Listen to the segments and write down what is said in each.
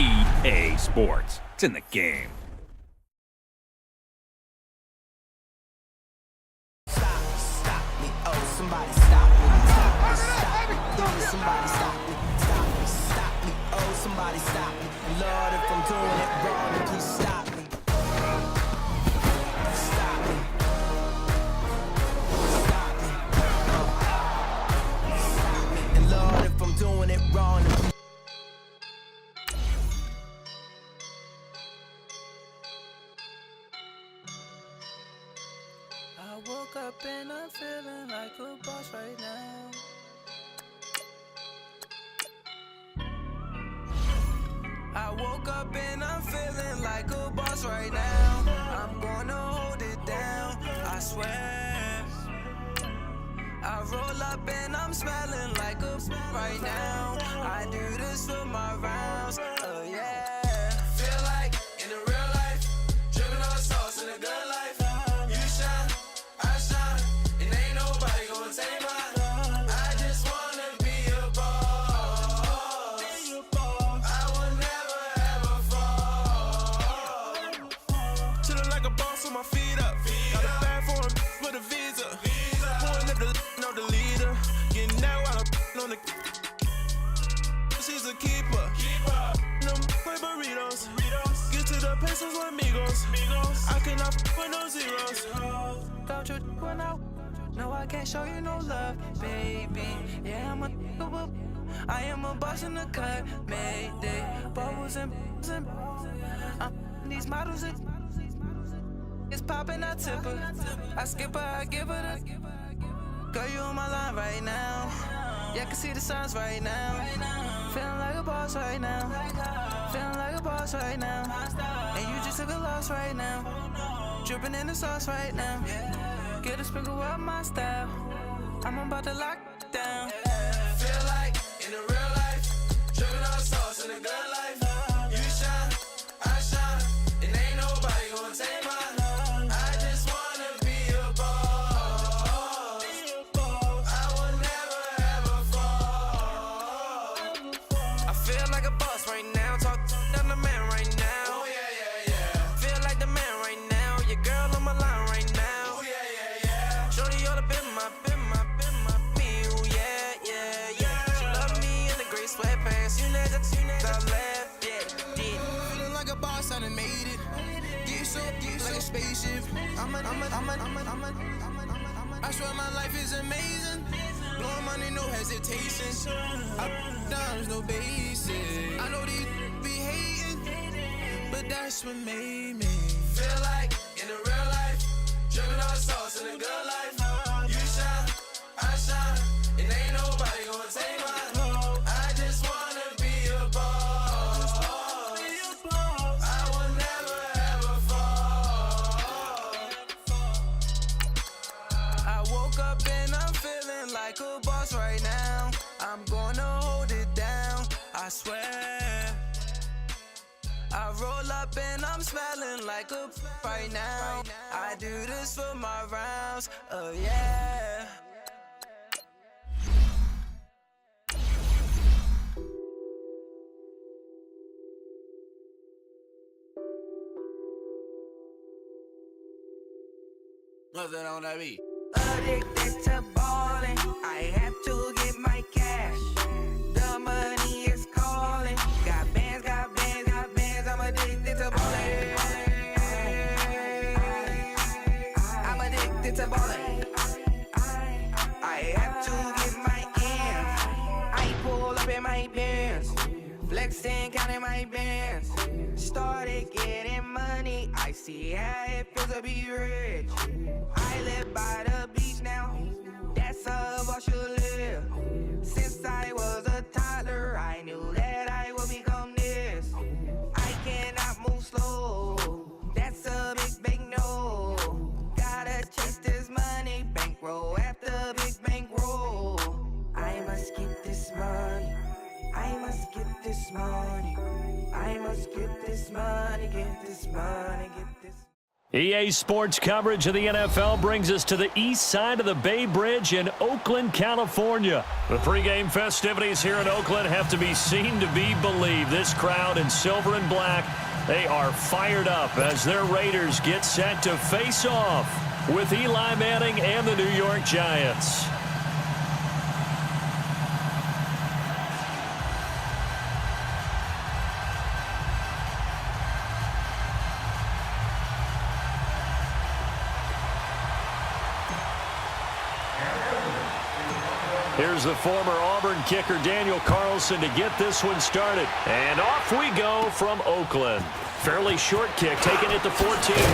EA Sports. It's in the game. Stop me, oh, somebody stop me, somebody stop me, stop me, oh, somebody stop me, Lord, if I'm doing it wrong, then please stop me, stop me, and Lord, if I'm doing it wrong, then please. I woke up and I'm feeling like a boss right now. I woke up and I'm feeling like a boss right now. I'm gonna hold it down, I swear. I roll up and I'm smelling like a right now. I do this for my rounds, oh yeah. Feel like in the real life, dripping on sauce in the good life. You shine, I shine, and ain't nobody gonna take mine. I just wanna be a boss. I will never ever fall. Chillin' like a boss with my feet up. Got a bag for him with a visa. Pulling up the no the leader. Getting that while I'm on the. She's a keeper. No play burritos. Get to the pesos with amigos. I cannot with no zeros. Don't you run out? No, I can't show you no love, baby. Yeah, I am a boss in the cut. Mayday, bubbles and these models. It's popping, I tip her. I skip her, I give her the. Girl, you on my line right now. Yeah, I can see the signs right now. Feeling like a boss right now. Feeling like a boss right now. And you just took a loss right now. Dripping in the sauce right now. Get a sprinkle up my style. I'm about to lock down. Feel like in the real life, dripping on sauce in the good life. You shine, I shine, and ain't nobody gonna take mine. I just wanna be a boss. I will never ever fall. I feel like a boss right now. Talk to the man right now. Oh yeah. Feel like the man right now. Your girl on my line right now. Oh yeah. Shorty all up in my me. Oh yeah. She love me in the gray sweatpants. You never left. Yeah. Feeling like a boss, I done made it. Get so like a spaceship. I swear my life is amazing. Blowing money, no hesitation. Dimes, no basic. I know these be hating, but that's what made me feel like in the real life, dripping on sauce in the good life. You shine, I shine, and ain't nobody gonna take mine. I just wanna be a boss. I will never ever fall. I woke up and I'm feeling like a boss right now. I'm gonna hold it down, I swear. I roll up and I'm smelling like a right now. I do this for my rounds, oh yeah. What's that on that beat? Addicted to ballin', I have to get my cash. The money is calling. Got bands, I'm addicted to ballin'. I'm addicted to ballin'. I have to get my ends. I pull up in my pants, flexing, counting my bands. Started getting money, I see how it feels to be rich. I live by the beach now, that's how I should live. Since I was a toddler, I knew that I would become this. I cannot move slow, that's a big no. Gotta chase this money, bankroll after big bankroll. I must get this money, I must get this money. I must get this money, get this money, get this. EA Sports coverage of the NFL brings us to the east side of the Bay Bridge in Oakland, California. The pregame festivities here in Oakland have to be seen to be believed. This crowd in silver and black, they are fired up as their Raiders get set to face off with Eli Manning and the New York Giants. Here's the former Auburn kicker Daniel Carlson to get this one started. And off we go from Oakland. Fairly short kick, taking it to 14 here.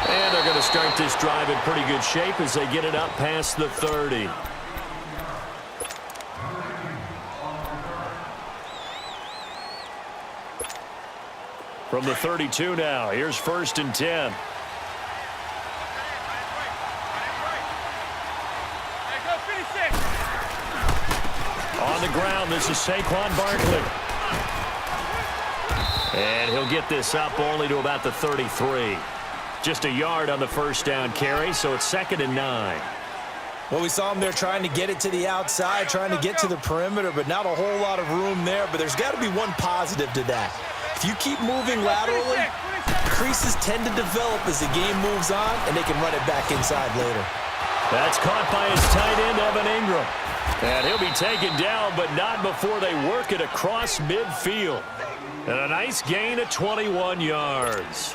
And they're going to start this drive in pretty good shape as they get it up past the 30. From the 32 now, here's 1st and 10. On the ground, this is Saquon Barkley. And he'll get this up only to about the 33. Just a yard on the first down carry, so it's 2nd and 9. Well, we saw him there trying to get it to the outside, trying to get to the perimeter, but not a whole lot of room there. But there's got to be one positive to that. If you keep moving laterally, creases tend to develop as the game moves on, and they can run it back inside later. That's caught by his tight end, Evan Ingram. And he'll be taken down, but not before they work it across midfield. And a nice gain of 21 yards.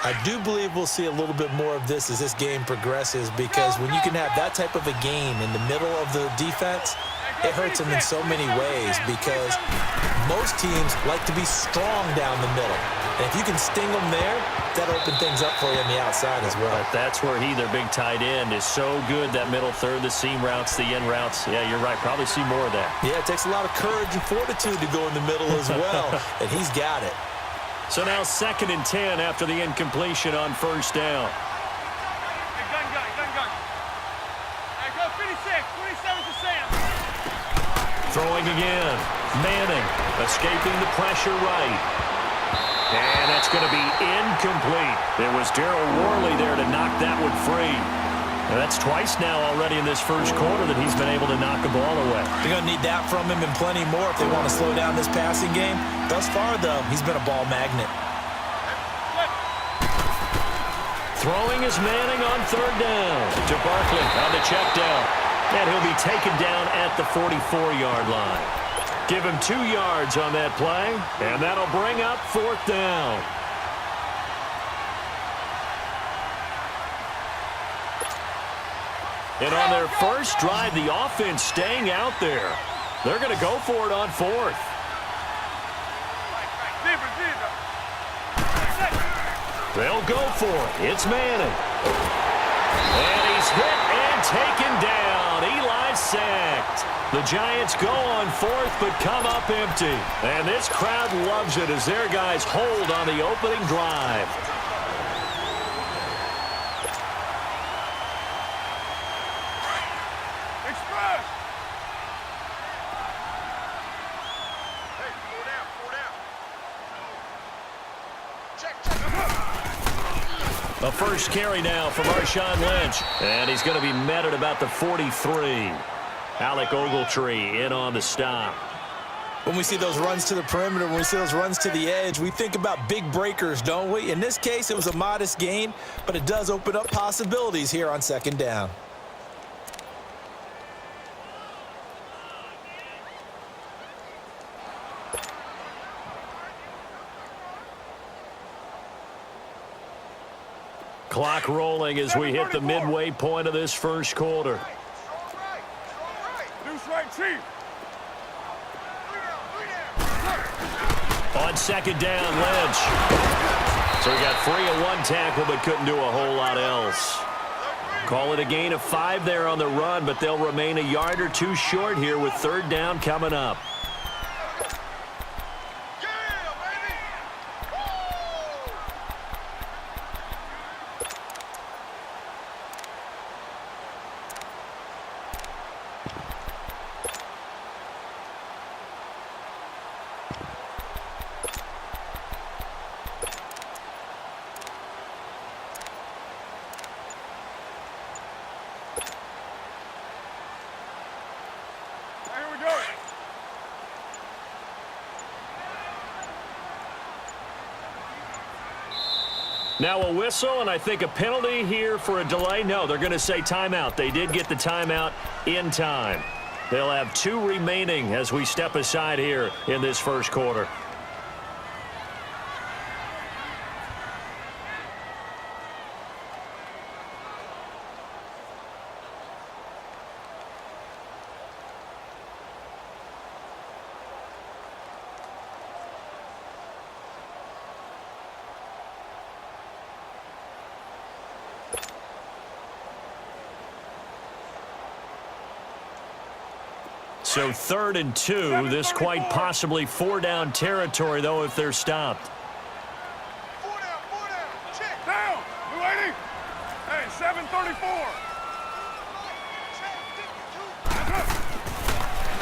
I do believe we'll see a little bit more of this as this game progresses, because when you can have that type of a gain in the middle of the defense, it hurts them in so many ways, because most teams like to be strong down the middle. And if you can sting them there, that'll open things up for you on the outside as well. But that's where their big tight end, is so good, that middle third, the seam routes, the in routes. Yeah, you're right. Probably see more of that. Yeah, it takes a lot of courage and fortitude to go in the middle as well, and he's got it. So now 2nd and 10 after the incompletion on 1st down. Throwing again. Manning escaping the pressure right. And that's going to be incomplete. It was Darryl Worley there to knock that one free. And that's twice now already in this first quarter that he's been able to knock a ball away. They're going to need that from him and plenty more if they want to slow down this passing game. Thus far, though, he's been a ball magnet. Throwing is Manning on 3rd down to Barkley on the check down. And he'll be taken down at the 44-yard line. Give him 2 yards on that play, and that'll bring up 4th down. And on their first drive, the offense staying out there. They're going to go for it on 4th. They'll go for it. It's Manning. And he's hit and taken down. Eli sacked. The Giants go on 4th but come up empty. And this crowd loves it as their guys hold on the opening drive. A first carry now from Marshawn Lynch. And he's going to be met at about the 43. Alec Ogletree in on the stop. When we see those runs to the perimeter, when we see those runs to the edge, we think about big breakers, don't we? In this case, it was a modest gain, but it does open up possibilities here on 2nd down. Clock rolling as we hit the midway point of this first quarter. On 2nd down, Lynch. So he got free of 1 tackle but couldn't do a whole lot else. Call it a gain of 5 there on the run, but they'll remain a yard or 2 short here with 3rd down coming up. Now a whistle, and I think a penalty here for a delay. No, they're going to say timeout. They did get the timeout in time. They'll have 2 remaining as we step aside here in this first quarter. So 3rd and 2. This quite possibly 4-down territory, though, if they're stopped. 4 down. Check. Down. You waiting? Hey, 7:34.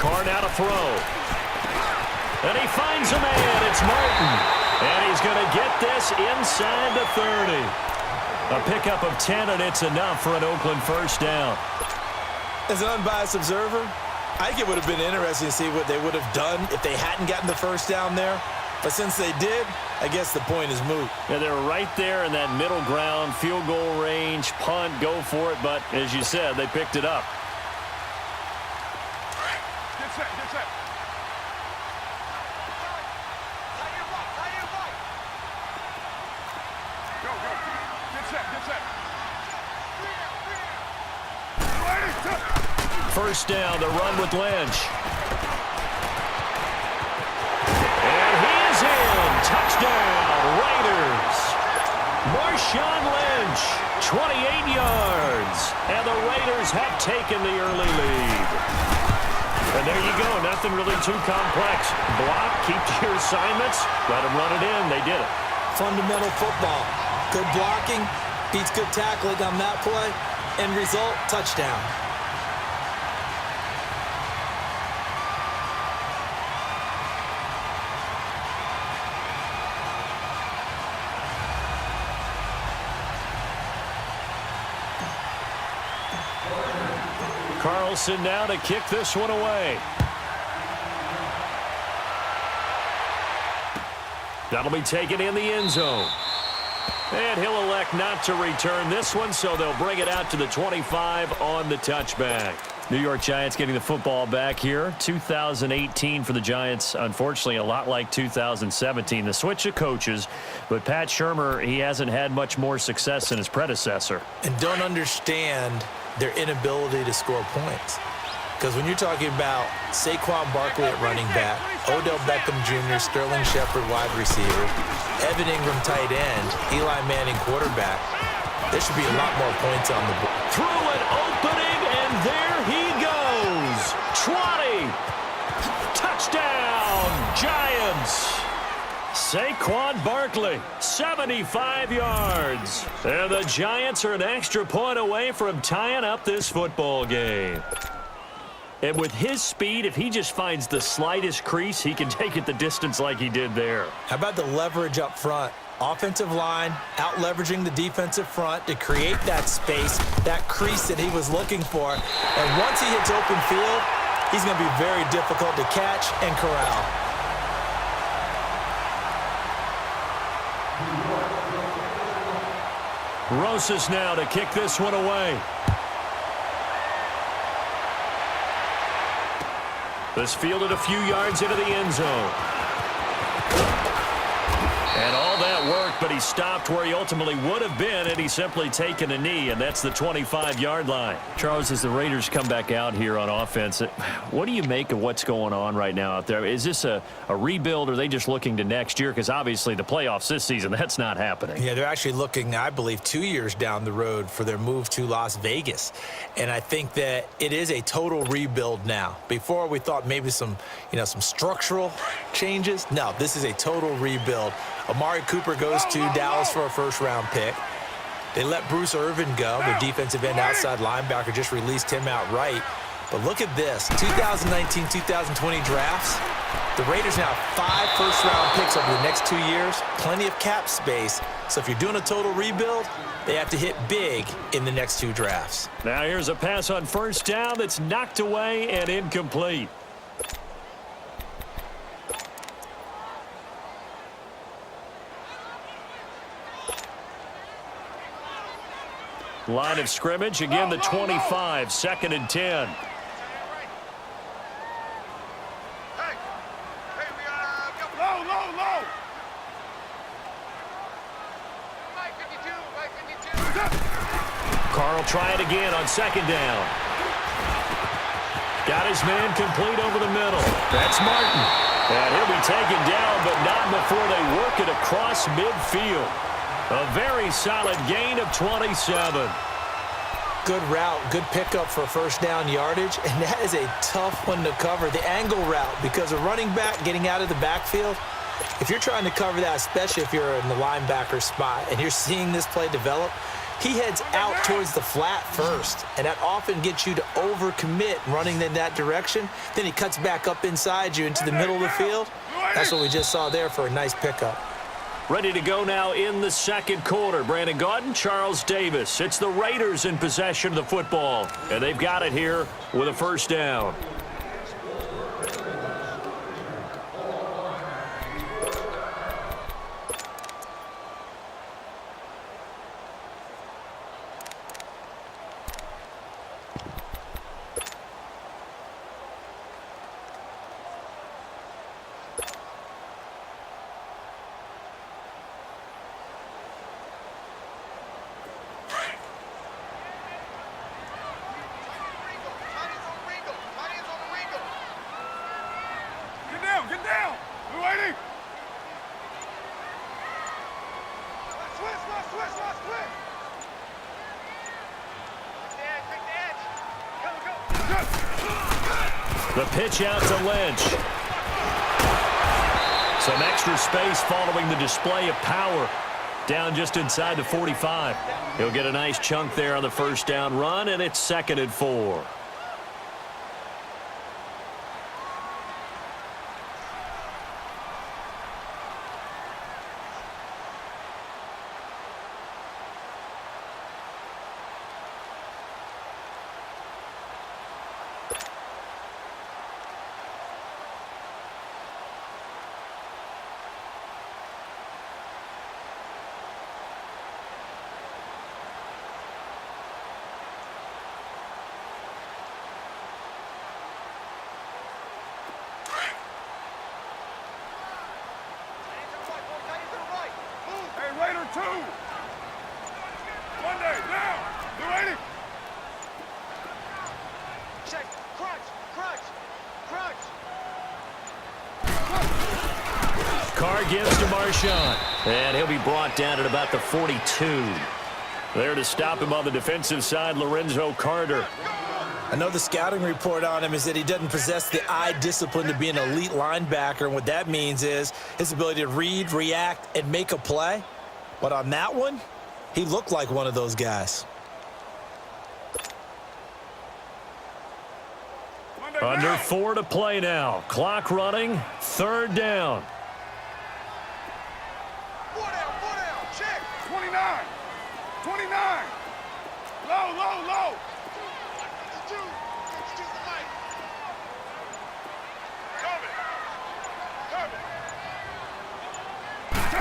Carr now to throw. And he finds a man. It's Martin. And he's going to get this inside the 30. A pickup of 10, and it's enough for an Oakland first down. As an unbiased observer, I think it would have been interesting to see what they would have done if they hadn't gotten the first down there. But since they did, I guess the point is moot. Yeah, they're right there in that middle ground, field goal range, punt, go for it. But as you said, they picked it up. Get set. Go. Get set. First down, the run with Lynch. And he is in. Touchdown, Raiders. Marshawn Lynch, 28 yards. And the Raiders have taken the early lead. And there you go. Nothing really too complex. Block, keep to your assignments, let them run it in. They did it. Fundamental football. Good blocking beats good tackling on that play. End result, touchdown. Carlson now to kick this one away. That'll be taken in the end zone. And he'll elect not to return this one, so they'll bring it out to the 25 on the touchback. New York Giants getting the football back here. 2018 for the Giants, unfortunately, a lot like 2017. The switch of coaches, but Pat Shurmur, he hasn't had much more success than his predecessor. And don't understand their inability to score points. Because when you're talking about Saquon Barkley at running back, Odell Beckham Jr., Sterling Shepard wide receiver, Evan Ingram tight end, Eli Manning quarterback, there should be a lot more points on the board. Through an opening, and there he goes. 20. Touchdown, Giants. Saquon Barkley, 75 yards. And the Giants are an extra point away from tying up this football game. And with his speed, if he just finds the slightest crease, he can take it the distance like he did there. How about the leverage up front? Offensive line out-leveraging the defensive front to create that space, that crease that he was looking for. And once he hits open field, he's going to be very difficult to catch and corral. Rosas now to kick this one away. This fielded a few yards into the end zone. And all that worked, but he stopped where he ultimately would have been had he simply taken a knee, and that's the 25-yard line. Charles, as the Raiders come back out here on offense, what do you make of what's going on right now out there? Is this a rebuild, or are they just looking to next year? Because obviously the playoffs this season, that's not happening. Yeah, they're actually looking, I believe, 2 years down the road for their move to Las Vegas. And I think that it is a total rebuild now. Before we thought maybe some structural changes. No, this is a total rebuild. Amari Cooper goes to Dallas for a first-round pick. They let Bruce Irvin go. Their defensive end outside linebacker just released him outright. But look at this. 2019-2020 drafts. The Raiders now have 5 first-round picks over the next 2 years. Plenty of cap space. So if you're doing a total rebuild, they have to hit big in the next 2 drafts. Now here's a pass on first down that's knocked away and incomplete. Line of scrimmage, again the 25, 2nd and 10. Carl try it again on 2nd down. Got his man complete over the middle. That's Martin. And he'll be taken down, but not before they work it across midfield. A very solid gain of 27. Good route, good pickup for first down yardage, and that is a tough one to cover, the angle route, because a running back getting out of the backfield, if you're trying to cover that, especially if you're in the linebacker spot and you're seeing this play develop, he heads out towards the flat first, and that often gets you to overcommit running in that direction. Then he cuts back up inside you into the middle of the field. That's what we just saw there for a nice pickup. Ready to go now in the 2nd quarter. Brandon Gaudin, Charles Davis. It's the Raiders in possession of the football, and they've got it here with a first down. Get down! We're waiting! Switch! The pitch out to Lynch. Some extra space following the display of power. Down just inside the 45. He'll get a nice chunk there on the first down run, and it's 2nd and 4. Raider 2! One day, down! You ready? Check, crunch! Carr gives to Marshawn, and he'll be brought down at about the 42. There to stop him on the defensive side, Lorenzo Carter. I know the scouting report on him is that he doesn't possess the eye discipline to be an elite linebacker, and what that means is his ability to read, react, and make a play. But on that one, he looked like one of those guys. Under 4 to play now. Clock running. 3rd down. 4 down. Check. 29. Low. 52.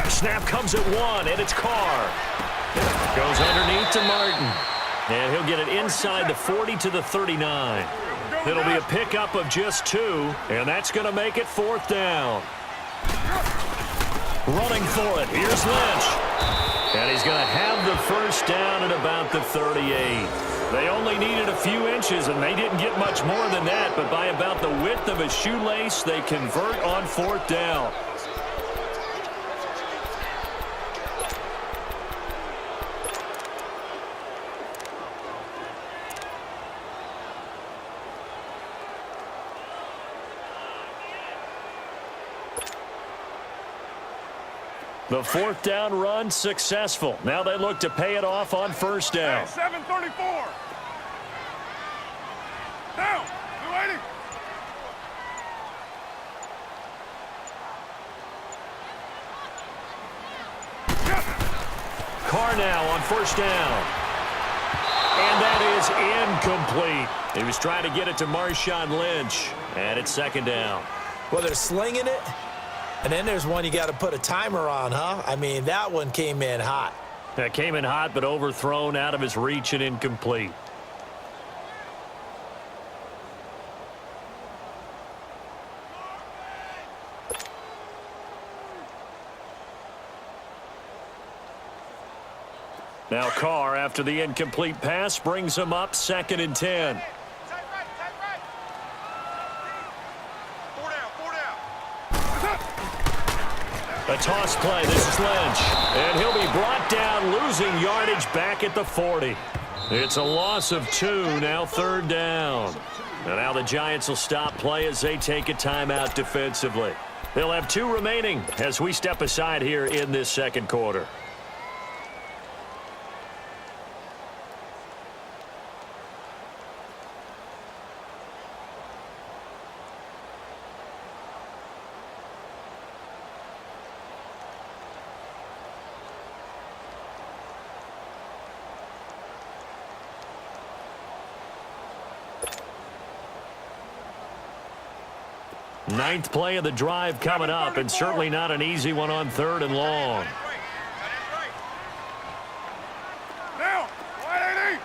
Snap comes at 1, and it's Carr. Goes underneath to Martin. And he'll get it inside the 40 to the 39. It'll be a pickup of just 2, and that's going to make it 4th down. Running for it. Here's Lynch. And he's going to have the first down at about the 38. They only needed a few inches, and they didn't get much more than that, but by about the width of a shoelace, they convert on 4th down. The 4th down run successful. Now they look to pay it off on first down. 7:34. Down. You waiting? Carr now on first down. And that is incomplete. He was trying to get it to Marshawn Lynch. And it's 2nd down. Well, they're slinging it. And then there's one you got to put a timer on, huh? I mean, that one came in hot. That came in hot, but overthrown, out of his reach and incomplete. Now Carr, after the incomplete pass, brings him up 2nd and 10. A toss play. This is Lynch. And he'll be brought down, losing yardage back at the 40. It's a loss of 2, now 3rd down. And now the Giants will stop play as they take a timeout defensively. They'll have 2 remaining as we step aside here in this 2nd quarter. Ninth play of the drive coming up, and certainly not an easy one on 3rd and long. Now, 180.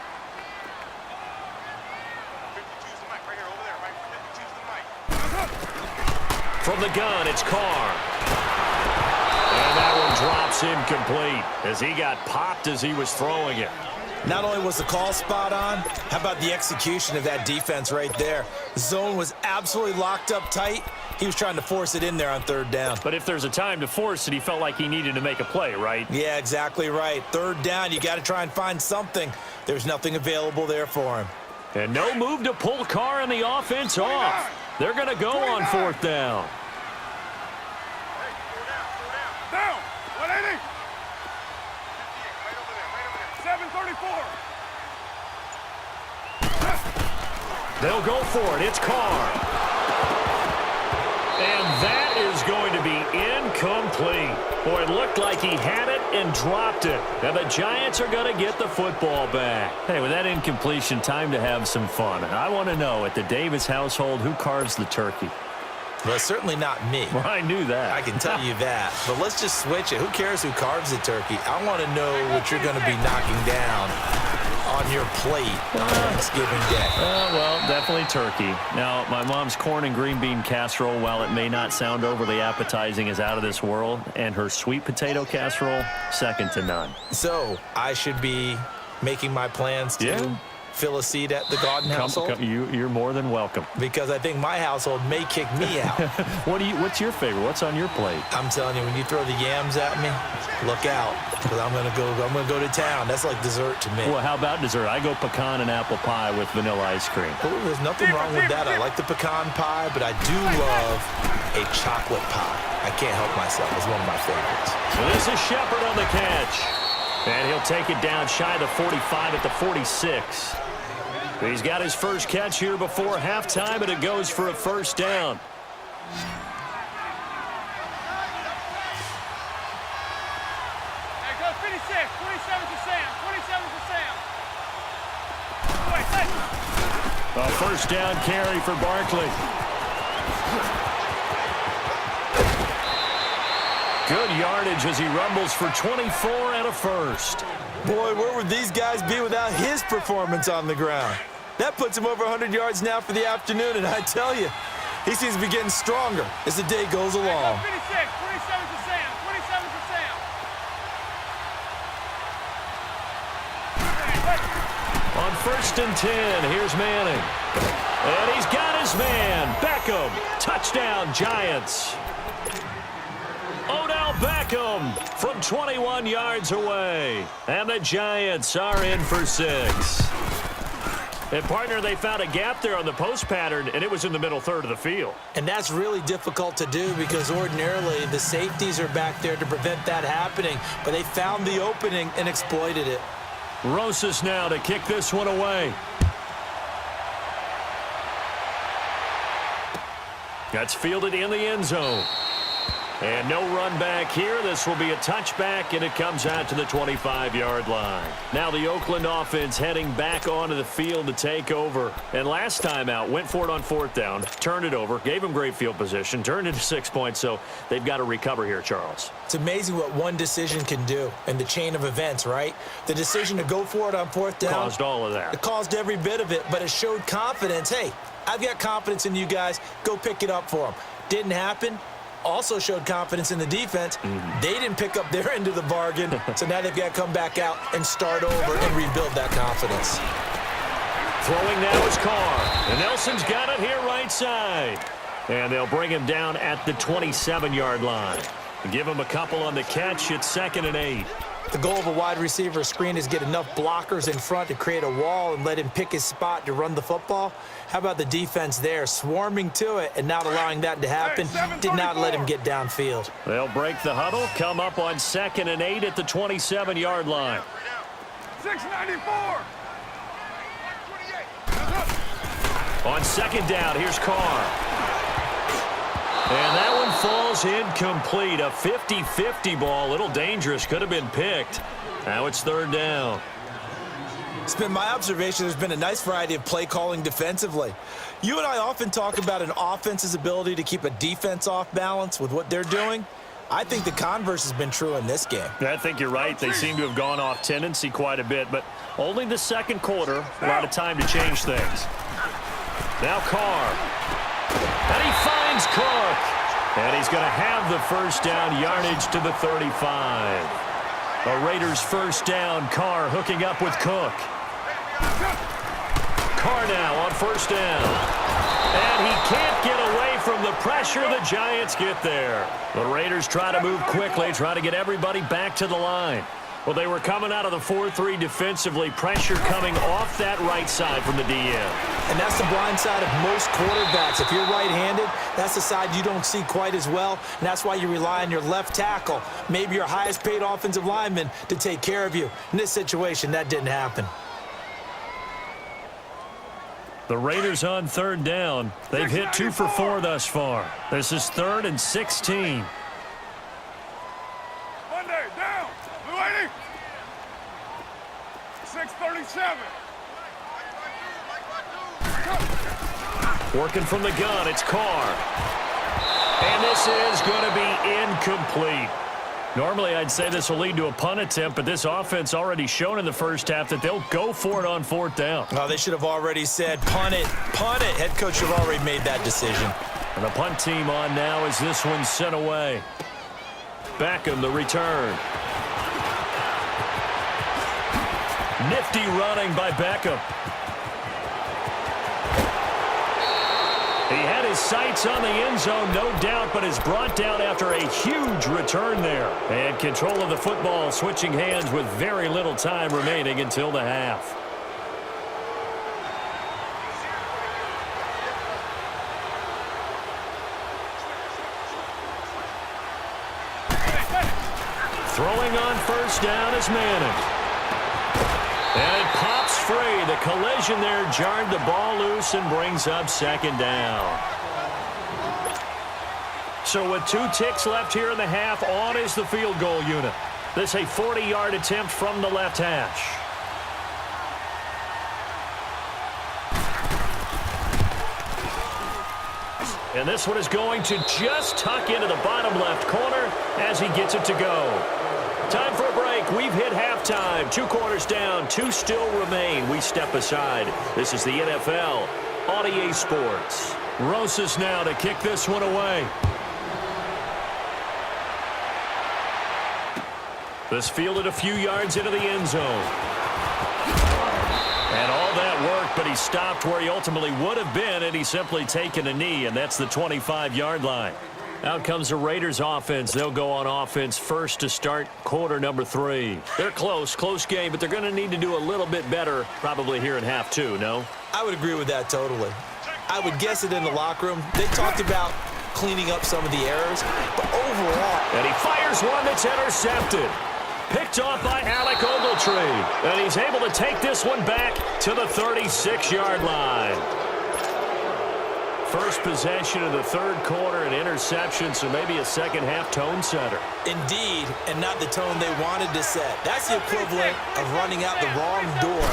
From the gun, it's Carr. And that one drops incomplete as he got popped as he was throwing it. Not only was the call spot on, how about the execution of that defense right there? The zone was absolutely locked up tight. He was trying to force it in there on 3rd down. But if there's a time to force it, he felt like he needed to make a play, right? Yeah, exactly right. 3rd down, you got to try and find something. There's nothing available there for him. And no move to pull Carr and the offense off. They're going to go on 4th down. Down, 180. 734. They'll go for it. It's Carr. And that is going to be incomplete. Boy, it looked like he had it and dropped it. And the Giants are going to get the football back. Hey, with that incompletion, time to have some fun. And I want to know, at the Davis household, who carves the turkey? Well, certainly not me. Well, I knew that. I can tell you that. But let's just switch it. Who cares who carves the turkey? I want to know what you're going to be knocking down on your plate on Thanksgiving Day. Well, definitely turkey. Now, my mom's corn and green bean casserole, while it may not sound overly appetizing, is out of this world. And her sweet potato casserole, second to none. So, I should be making my plans to fill a seat at the Garden household? You're more than welcome. Because I think my household may kick me out. What's your favorite? What's on your plate? I'm telling you, when you throw the yams at me, look out, because I'm gonna go to town. That's like dessert to me. Well, how about dessert? I go pecan and apple pie with vanilla ice cream. Oh, there's nothing wrong with that. I like the pecan pie, but I do love a chocolate pie. I can't help myself. It's one of my favorites. So this is Shepard on the catch. And he'll take it down shy of the 45 at the 46. He's got his first catch here before halftime, and it goes for a 1st down. There goes 56. 27 to Sam. 27 to Sam. A 1st down carry for Barkley. Good yardage as he rumbles for 24 and a 1st. Boy, where would these guys be without his performance on the ground? That puts him over 100 yards now for the afternoon, and I tell you, he seems to be getting stronger as the day goes along. 56. 27 to Sam. 27 to Sam. On 1st and 10, here's Manning. And he's got his man, Beckham. Touchdown, Giants. Odell Beckham from 21 yards away. And the Giants are in for 6. And, partner, they found a gap there on the post pattern, and it was in the middle 3rd of the field. And that's really difficult to do because ordinarily the safeties are back there to prevent that happening. But they found the opening and exploited it. Rosas now to kick this one away. That's fielded in the end zone. And no run back here. This will be a touchback, and it comes out to the 25-yard line. Now the Oakland offense heading back onto the field to take over. And last time out, went for it on 4th down, turned it over, gave them great field position, turned it to 6 points, so they've got to recover here, Charles. It's amazing what one decision can do in the chain of events, right? The decision to go for it on 4th down. Caused all of that. It caused every bit of it, but it showed confidence. Hey, I've got confidence in you guys. Go pick it up for them. Didn't happen. Also showed confidence in the defense. They didn't pick up their end of the bargain, so now they've got to come back out and start over and rebuild that confidence. Throwing now is Carr. And Nelson's got it here right side. And they'll bring him down at the 27-yard line. Give him a couple on the catch. It's 2nd and 8. The goal of a wide receiver screen is get enough blockers in front to create a wall and let him pick his spot to run the football. How about the defense there, swarming to it and not allowing that to happen? Did not let him get downfield. They'll break the huddle, come up on 2nd and 8 at the 27-yard line. 694. On 2nd down, here's Carr. And that one falls incomplete. A 50-50 ball, a little dangerous, could have been picked. Now it's 3rd down. It's been my observation there's been a nice variety of play calling defensively. You and I often talk about an offense's ability to keep a defense off balance with what they're doing. I think the converse has been true in this game. I think you're right. They seem to have gone off tendency quite a bit, but only the 2nd quarter, a lot of time to change things. Now Carr. And he finds Cook. And he's going to have the 1st down, yardage to the 35. A Raiders 1st down. Carr hooking up with Cook. Carr now on 1st down. And he can't get away from the pressure. The Giants get there. The Raiders try to move quickly, try to get everybody back to the line. Well, they were coming out of the 4-3 defensively. Pressure coming off that right side from the DM. And that's the blind side of most quarterbacks. If you're right-handed, that's the side you don't see quite as well. And that's why you rely on your left tackle, maybe your highest-paid offensive lineman, to take care of you. In this situation, that didn't happen. The Raiders on 3rd down. They've hit 2 for 4 thus far. This is 3rd and 16. Monday, down. Blue 80. 637. Working from the gun, it's Carr. And this is going to be incomplete. Normally, I'd say this will lead to a punt attempt, but this offense already shown in the 1st half that they'll go for it on 4th down. Oh, they should have already said, punt it, punt it. Head coach should have already made that decision. And the punt team on now as this one's sent away. Beckham, the return. Nifty running by Beckham. He had his sights on the end zone, no doubt, but is brought down after a huge return there. And control of the football switching hands with very little time remaining until the half. Throwing on 1st down is Manning. And it pops free. The collision there jarred the ball loose and brings up 2nd down. So with 2 ticks left here in the half, on is the field goal unit. This a 40-yard attempt from the left hash. And this one is going to just tuck into the bottom left corner as he gets it to go. Time for a break. We've hit halftime. 2 quarters down. 2 still remain. We step aside. This is the NFL on EA Sports. Rosas now to kick this one away. This fielded a few yards into the end zone. And all that worked, but he stopped where he ultimately would have been, and he's simply taken a knee, and that's the 25-yard line. Out comes the Raiders offense. They'll go on offense first to start quarter number 3. They're close game, but they're going to need to do a little bit better probably here in half 2, no? I would agree with that totally. I would guess it in the locker room. They talked about cleaning up some of the errors, but overall. And he fires one that's intercepted. Picked off by Alec Ogletree. And he's able to take this one back to the 36-yard line. first possession of the third quarter, an interception, so maybe a second-half tone setter. Indeed, and not the tone they wanted to set. That's the equivalent of running out the wrong door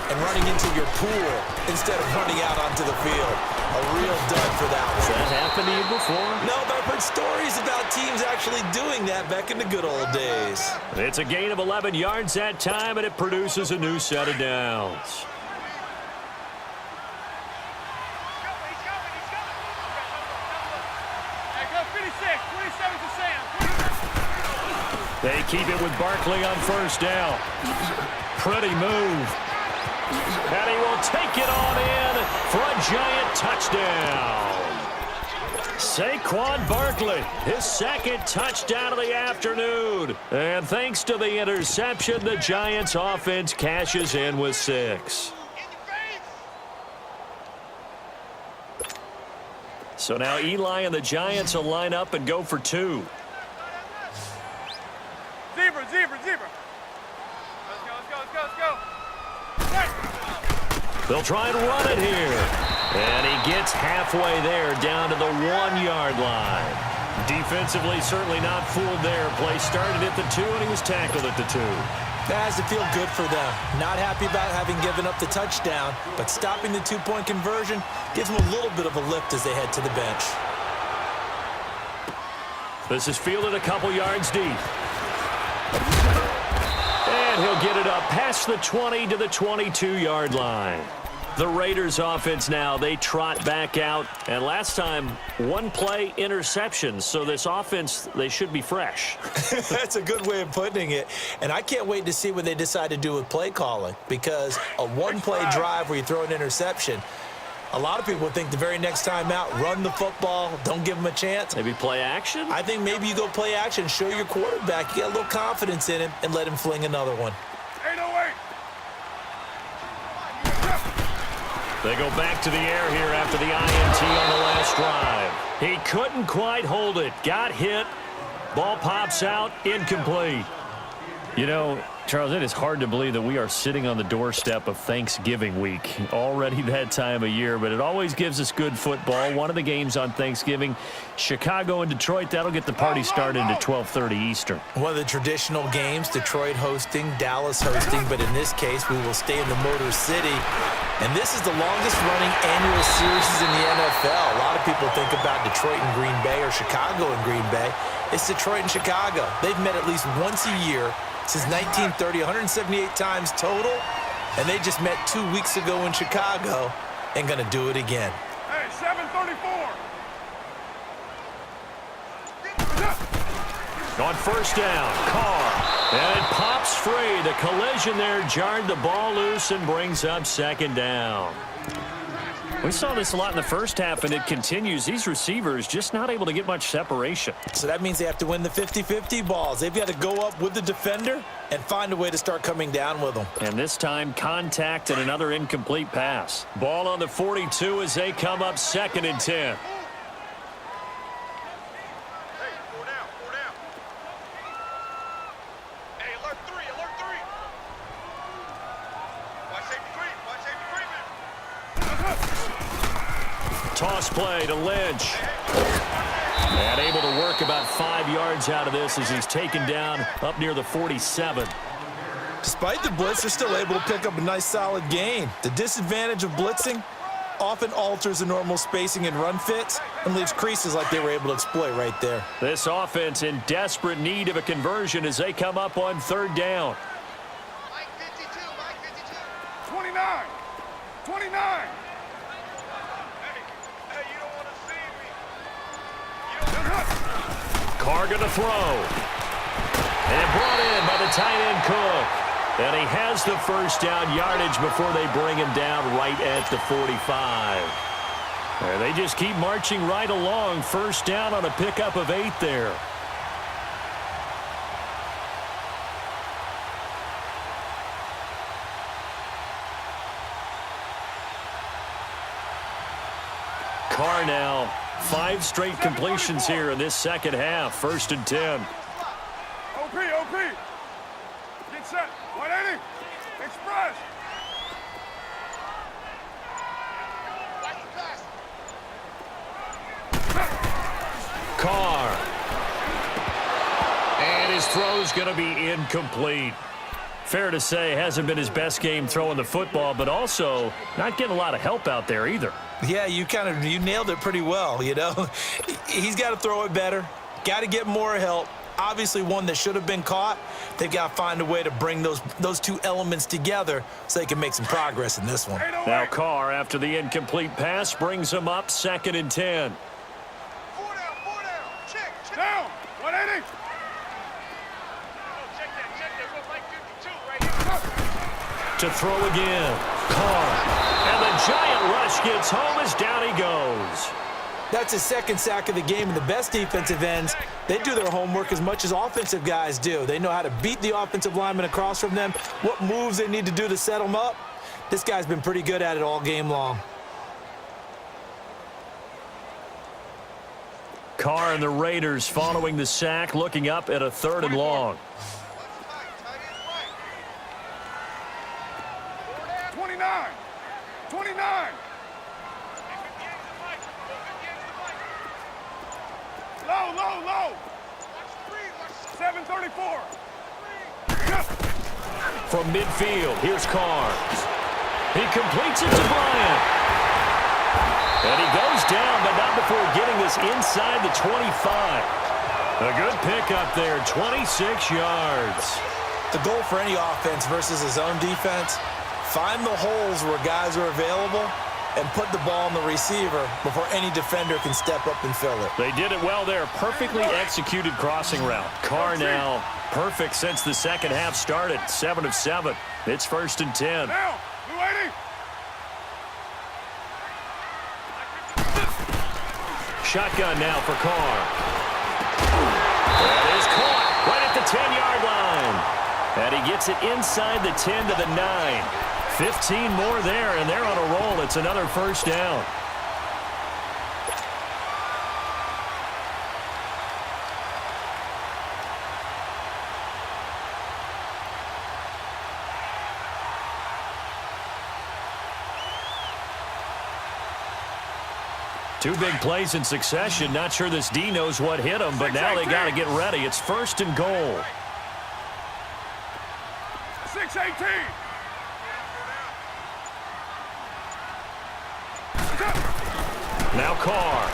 and running into your pool instead of running out onto the field. A real dud for that one. Has that happened to you before? No, but I've heard stories about teams actually doing that back in the good old days. It's a gain of 11 yards that time, and it produces a new set of downs. They keep it with Barkley on first down. Pretty move. And he will take it on in for a giant touchdown. Saquon Barkley, his second touchdown of the afternoon. And thanks to the interception, the Giants offense cashes in with 6. So now Eli and the Giants will line up and go for 2. Zebra, zebra, zebra. Let's go. They'll try and run it here. And he gets halfway there down to the 1-yard line. Defensively, certainly not fooled there. Play started at the 2, and he was tackled at the 2. That has to feel good for them. Not happy about having given up the touchdown, but stopping the 2-point conversion gives them a little bit of a lift as they head to the bench. This is fielded a couple yards deep. And he'll get it up past the 20 to the 22-yard line. The Raiders offense now, they trot back out. And last time, 1-play interception. So this offense, they should be fresh. That's a good way of putting it. And I can't wait to see what they decide to do with play calling. Because a 1-play drive where you throw an interception, a lot of people would think the very next time out, run the football, don't give them a chance. Maybe play action? I think maybe you go play action, show your quarterback, you get a little confidence in him, and let him fling another one. 808. They go back to the air here after the INT on the last drive. He couldn't quite hold it. Got hit. Ball pops out. Incomplete. You know, Charles, it is hard to believe that we are sitting on the doorstep of Thanksgiving week. Already that time of year, but it always gives us good football. One of the games on Thanksgiving, Chicago and Detroit, that'll get the party started at 12:30 Eastern. One of the traditional games, Detroit hosting, Dallas hosting, but in this case, we will stay in the Motor City. And this is the longest-running annual series in the NFL. A lot of people think about Detroit and Green Bay or Chicago and Green Bay. It's Detroit and Chicago. They've met at least once a year since 1930, 178 times total, and they just met 2 weeks ago in Chicago and going to do it again. Hey, 734. On first down, Carr, and it pops free. The collision there jarred the ball loose and brings up second down. We saw this a lot in the first half, and it continues. These receivers just not able to get much separation. So that means they have to win the 50-50 balls. They've got to go up with the defender and find a way to start coming down with them. And this time, contact and another incomplete pass. Ball on the 42 as they come up 2nd and 10. Toss play to Lynch. And able to work about 5 yards out of this as he's taken down up near the 47. Despite the blitz, they're still able to pick up a nice solid gain. The disadvantage of blitzing often alters the normal spacing and run fits and leaves creases like they were able to exploit right there. This offense in desperate need of a conversion as they come up on 3rd down. 29. 29. Carr going to throw. And brought in by the tight end Cook. And he has the first down yardage before they bring him down right at the 45. And they just keep marching right along. First down on a pickup of 8 there. Carr now 5 straight completions here in this second half. 1st and 10. OP. Get set. 180. Express. Carr. And his throw's going to be incomplete. Fair to say, hasn't been his best game throwing the football, but also not getting a lot of help out there either. Yeah, you nailed it pretty well, you know. He's got to throw it better. Got to get more help. Obviously one that should have been caught. They've got to find a way to bring those two elements together so they can make some progress in this one. Now Carr, after the incomplete pass, brings him up 2nd and 10. 4 down, 4 down. Check. Down. 180. Check that. Look like 52 right here. To throw again. Carr. And the giant rush gets home as down he goes. That's his 2nd sack of the game, and the best defensive ends, they do their homework as much as offensive guys do. They know how to beat the offensive lineman across from them, what moves they need to do to set them up. This guy's been pretty good at it all game long. Carr and the Raiders following the sack, looking up at a 3rd and long. 29. 29. Low. 734. From midfield, here's Carr. He completes it to Bryant. And he goes down, but not before getting this inside the 25. A good pickup there, 26 yards. The goal for any offense versus his own defense, find the holes where guys are available and put the ball on the receiver before any defender can step up and fill it. They did it well there. Perfectly executed crossing route. Carr now perfect since the 2nd half started. 7 of 7. It's 1st and 10. Now, 280. Shotgun now for Carr. That is caught right at the 10-yard line. And he gets it inside the 10 to the 9. 15 more there, and they're on a roll. It's another 1st down. Two big plays in succession. Not sure this D knows what hit him, but now they got to get ready. It's 1st and goal. 618. Now Carr.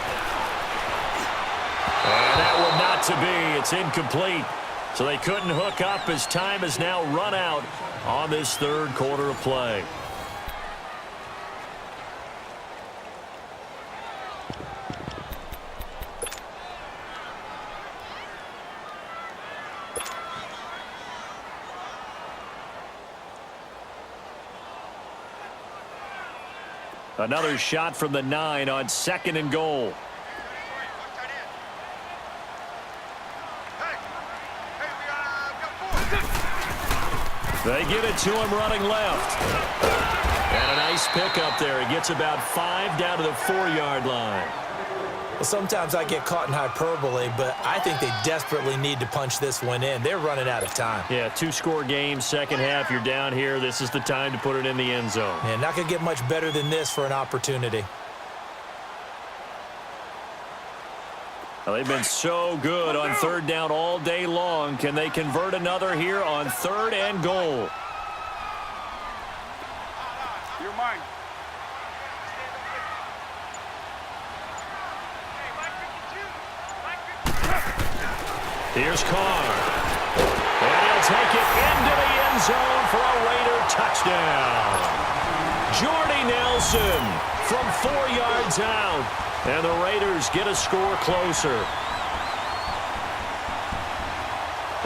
And that one not to be. It's incomplete. So they couldn't hook up as time is now run out on this 3rd quarter of play. Another shot from the 9 on 2nd and goal. They get it to him running left. And a nice pickup there. He gets about 5 down to the 4-yard line. Well, sometimes I get caught in hyperbole, but I think they desperately need to punch this one in. They're running out of time. Yeah, 2-score game, 2nd half. You're down here. This is the time to put it in the end zone. Yeah, not going to get much better than this for an opportunity. Well, they've been so good on 3rd down all day long. Can they convert another here on 3rd and goal? You're mine. Here's Carr. And he'll take it into the end zone for a Raider touchdown. Jordy Nelson from 4 yards out. And the Raiders get a score closer.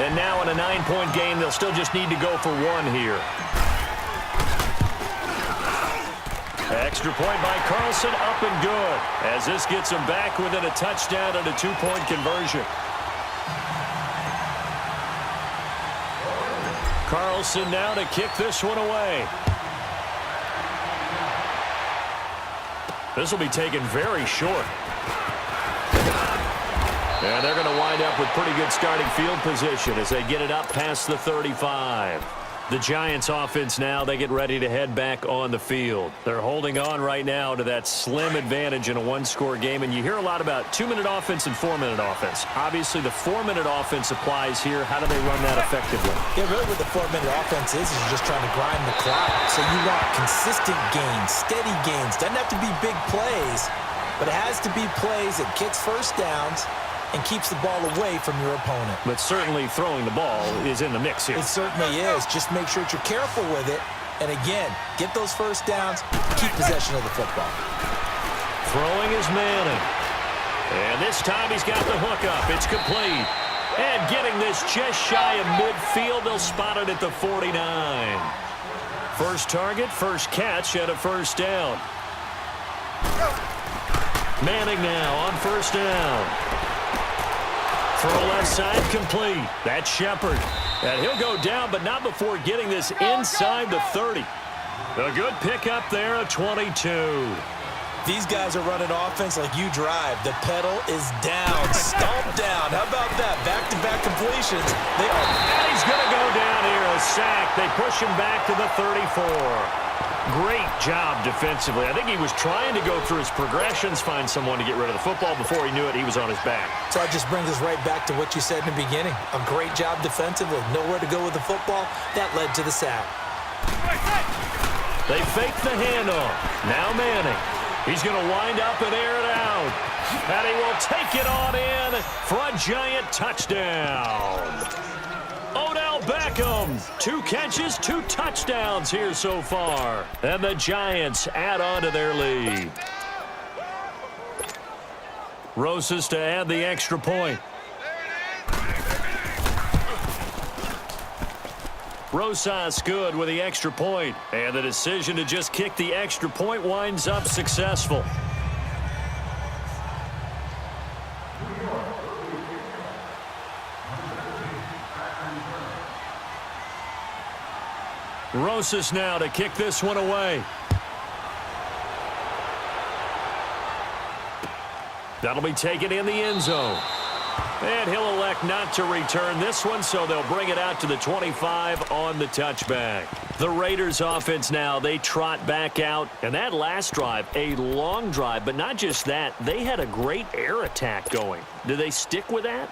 And now in a 9-point game, they'll still just need to go for 1 here. Extra point by Carlson, up and good. As this gets them back within a touchdown and a 2-point conversion. Carlson now to kick this one away. This will be taken very short. And they're going to wind up with pretty good starting field position as they get it up past the 35. The Giants offense now, they get ready to head back on the field. They're holding on right now to that slim advantage in a one-score game, and you hear a lot about 2-minute offense and 4-minute offense. Obviously, the 4-minute offense applies here. How do they run that effectively? Yeah, really what the 4-minute offense is you're just trying to grind the clock. So you want consistent gains, steady gains. Doesn't have to be big plays, but it has to be plays that gets first downs and keeps the ball away from your opponent. But certainly throwing the ball is in the mix here. It certainly is. Just make sure that you're careful with it. And again, get those first downs, keep possession of the football. Throwing is Manning. And this time he's got the hook up. It's complete. And getting this just shy of midfield, they'll spot it at the 49. First target, first catch, and a first down. Manning now on first down. Throw left side complete. That's Shepard. And he'll go down, but not before getting this inside the 30. A good pickup there, a 22. These guys are running offense like you drive. The pedal is down, stomp down. How about that? Back-to-back completions. And he's going to go down here, a sack. They push him back to the 34. Great job defensively. I think he was trying to go through his progressions, find someone to get rid of the football. Before he knew it, he was on his back. So that just brings us right back to what you said in the beginning. A great job defensively. Nowhere to go with the football. That led to the sack. They fake the handoff. Now Manning. He's going to wind up and air it out. And he will take it on in for a giant touchdown. Odell Beckham, 2 catches, 2 touchdowns here so far. And the Giants add on to their lead. Rosas to add the extra point. Rosas good with the extra point. And the decision to just kick the extra point winds up successful. Rosas now to kick this one away. That'll be taken in the end zone. And he'll elect not to return this one, so they'll bring it out to the 25 on the touchback. The Raiders offense now, they trot back out. And that last drive, a long drive, but not just that, they had a great air attack going. Do they stick with that?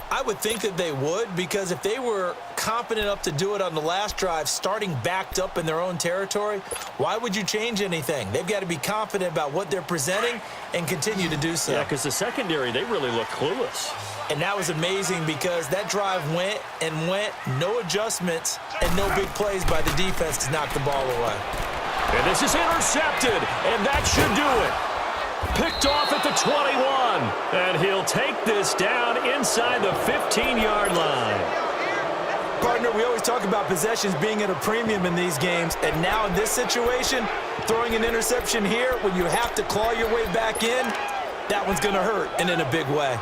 I would think that they would, because if they were confident enough to do it on the last drive, starting backed up in their own territory, why would you change anything? They've got to be confident about what they're presenting and continue to do so. Yeah, because the secondary, they really look clueless. And that was amazing because that drive went and went, no adjustments and no big plays by the defense to knock the ball away. And this is intercepted, and that should do it. Picked off at the 21, and he'll take this down inside the 15-yard line. Partner, we always talk about possessions being at a premium in these games, and now in this situation, throwing an interception here when you have to claw your way back in, that one's going to hurt, and in a big way.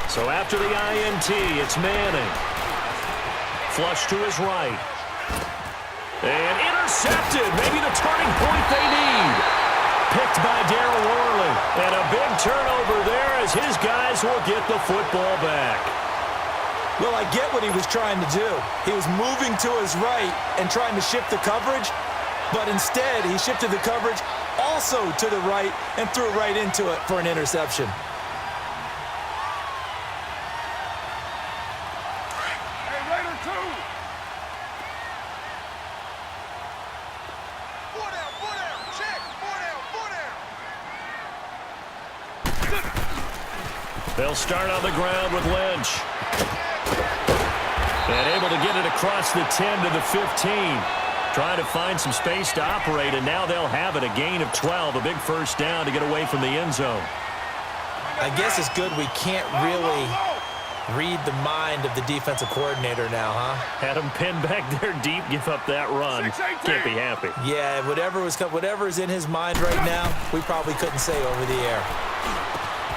So after the INT, it's Manning. Flush to his right. And intercepted. Maybe the turning point they need. Picked by Darryl Worley. And a big turnover there as his guys will get the football back. Well, I get what he was trying to do. He was moving to his right and trying to shift the coverage, but instead he shifted the coverage also to the right and threw right into it for an interception. They'll start on the ground with Lynch. And able to get it across the 10 to the 15. Trying to find some space to operate, and now they'll have it. A gain of 12, a big first down to get away from the end zone. I guess it's good we can't really read the mind of the defensive coordinator now, huh? Had him pinned back there deep, give up that run. Can't be happy. Yeah, whatever is in his mind right now, we probably couldn't say over the air.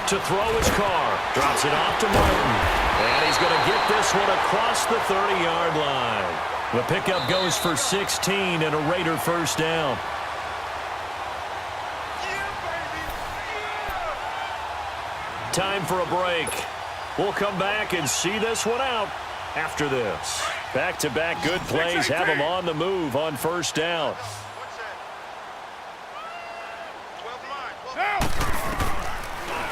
To throw his car. Drops it off to Martin. And he's going to get this one across the 30-yard line. The pickup goes for 16 and a Raider first down. Time for a break. We'll come back and see this one out after this. Back-to-back good plays have them on the move on first down.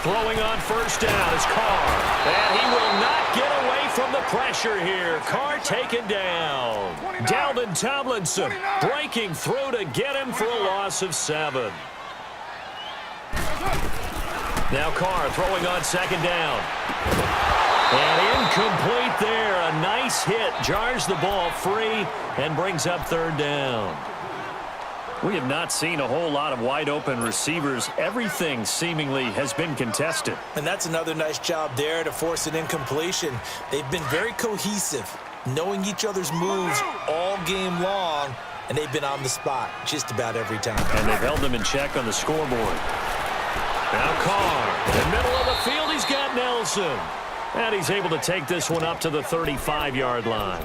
Throwing on first down is Carr. And he will not get away from the pressure here. Carr taken down. Dalvin Tomlinson breaking through to get him for a loss of 7. Now Carr throwing on second down. And incomplete there. A nice hit. Jars the ball free and brings up third down. We have not seen a whole lot of wide-open receivers. Everything seemingly has been contested. And that's another nice job there to force an incompletion. They've been very cohesive, knowing each other's moves all game long, and they've been on the spot just about every time. And they've held them in check on the scoreboard. Now Carr, in the middle of the field, he's got Nelson. And he's able to take this one up to the 35-yard line.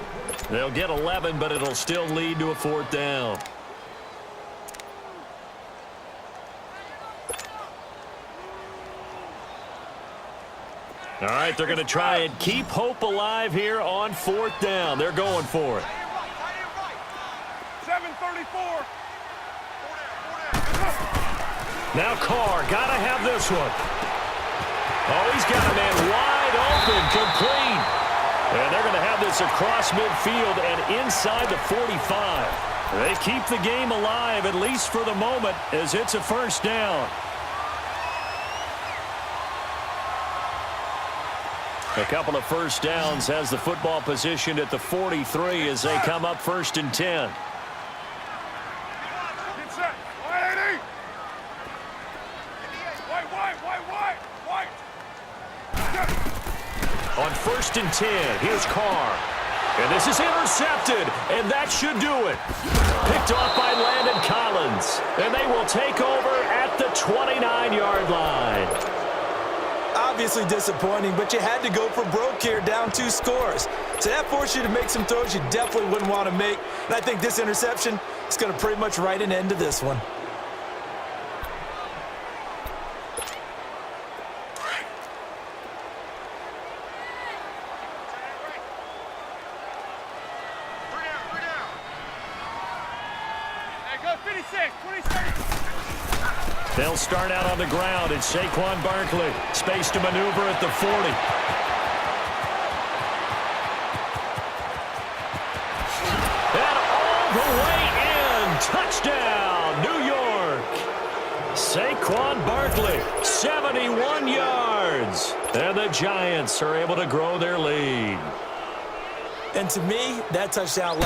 They'll get 11, but it'll still lead to a fourth down. All right, they're going to try and keep hope alive here on fourth down. They're going for it. 7:34. Now Carr, got to have this one. Oh, he's got a man wide open, complete. And they're going to have this across midfield and inside the 45. They keep the game alive, at least for the moment, as it's a first down. A couple of first downs has the football positioned at the 43 as they come up first and 10. Get set. 180. White. On first and 10, here's Carr. And this is intercepted, and that should do it. Picked off by Landon Collins. And they will take over at the 29-yard line. Obviously disappointing, but you had to go for broke here, down 2 scores. So that forced you to make some throws you definitely wouldn't want to make. And I think this interception is going to pretty much write an end to this one. Hey, go 56, 27. They'll start out on the ground. It's Saquon Barkley. Space to maneuver at the 40. And all the way in. Touchdown, New York. Saquon Barkley, 71 yards. And the Giants are able to grow their lead. And to me, that touchdown...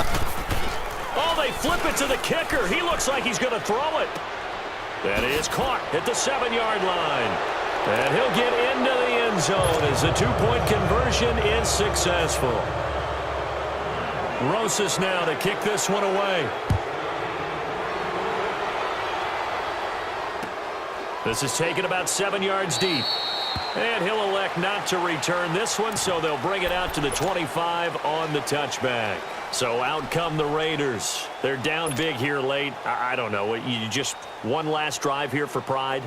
Oh, they flip it to the kicker. He looks like he's going to throw it. That is caught at the 7-yard line. And he'll get into the end zone as the 2-point conversion is successful. Rosas now to kick this one away. This is taken about 7 yards deep. And he'll elect not to return this one, so they'll bring it out to the 25 on the touchback. So out come the Raiders. They're down big here late. I don't know. You just one last drive here for pride?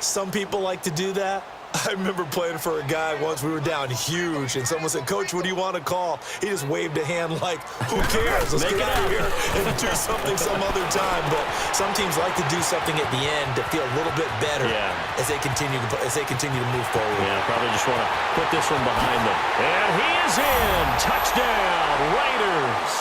Some people like to do that. I remember playing for a guy once. We were down huge, and someone said, "Coach, what do you want to call?" He just waved a hand like, "Who cares? Let's get out of here and do something some other time." But some teams like to do something at the end to feel a little bit better as they continue to move forward. Yeah, probably just want to put this one behind them. And he is in. Touchdown, Raiders.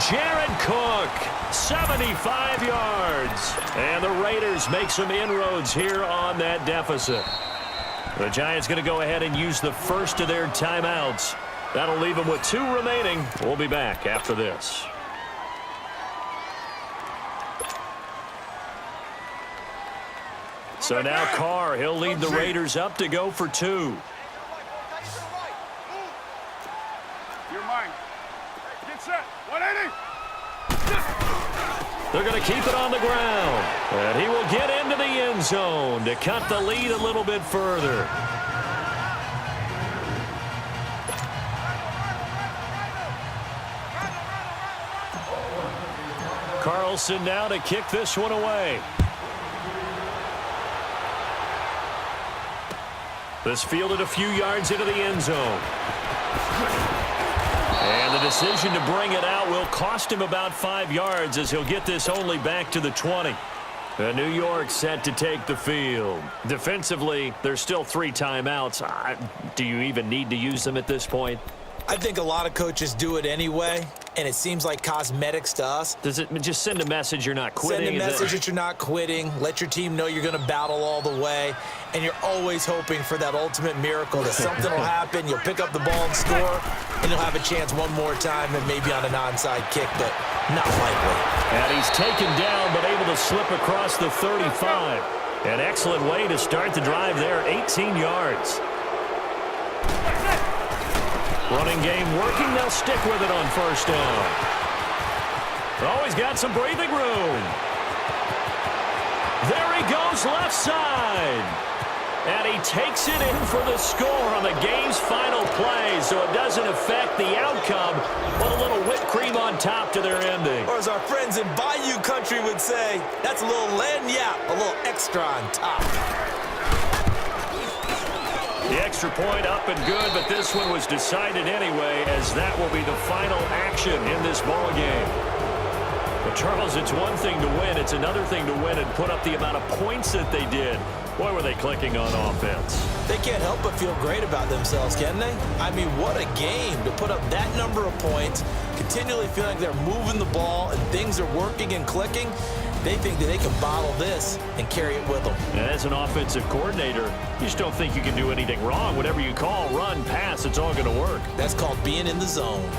Jared Cook, 75 yards. And the Raiders make some inroads here on that deficit. The Giants going to go ahead and use the first of their timeouts. That'll leave them with 2 remaining. We'll be back after this. So now Carr, he'll lead the Raiders up to go for 2. You're mine. Get set. 180. They're going to keep it on the ground. And he will get into the end zone to cut the lead a little bit further. Carlson now to kick this one away. This fielded a few yards into the end zone. And the decision to bring it out will cost him about 5 yards as he'll get this only back to the 20. New York set to take the field. Defensively, there's still 3 timeouts. Do you even need to use them at this point? I think a lot of coaches do it anyway, and it seems like cosmetics to us. Does it just send a message you're not quitting? Send a message that you're not quitting. Let your team know you're going to battle all the way, and you're always hoping for that ultimate miracle that something will happen, you'll pick up the ball and score, and you'll have a chance one more time and maybe on an onside kick, but not likely. And he's taken down but able to slip across the 35. An excellent way to start the drive there, 18 yards. Running game working. They'll stick with it on first down. Always got some breathing room. There he goes left side. And he takes it in for the score on the game's final play, so it doesn't affect the outcome, but a little whipped cream on top to their ending. Or as our friends in Bayou country would say, that's a little lagniappe, a little extra on top. The extra point up and good, but this one was decided anyway, as that will be the final action in this ball game. But Charles, it's one thing to win. It's another thing to win and put up the amount of points that they did. Boy, were they clicking on offense. They can't help but feel great about themselves, can they? I mean, what a game to put up that number of points, continually feeling like they're moving the ball and things are working and clicking. They think that they can bottle this and carry it with them. And as an offensive coordinator, you just don't think you can do anything wrong. Whatever you call, run, pass, it's all going to work. That's called being in the zone.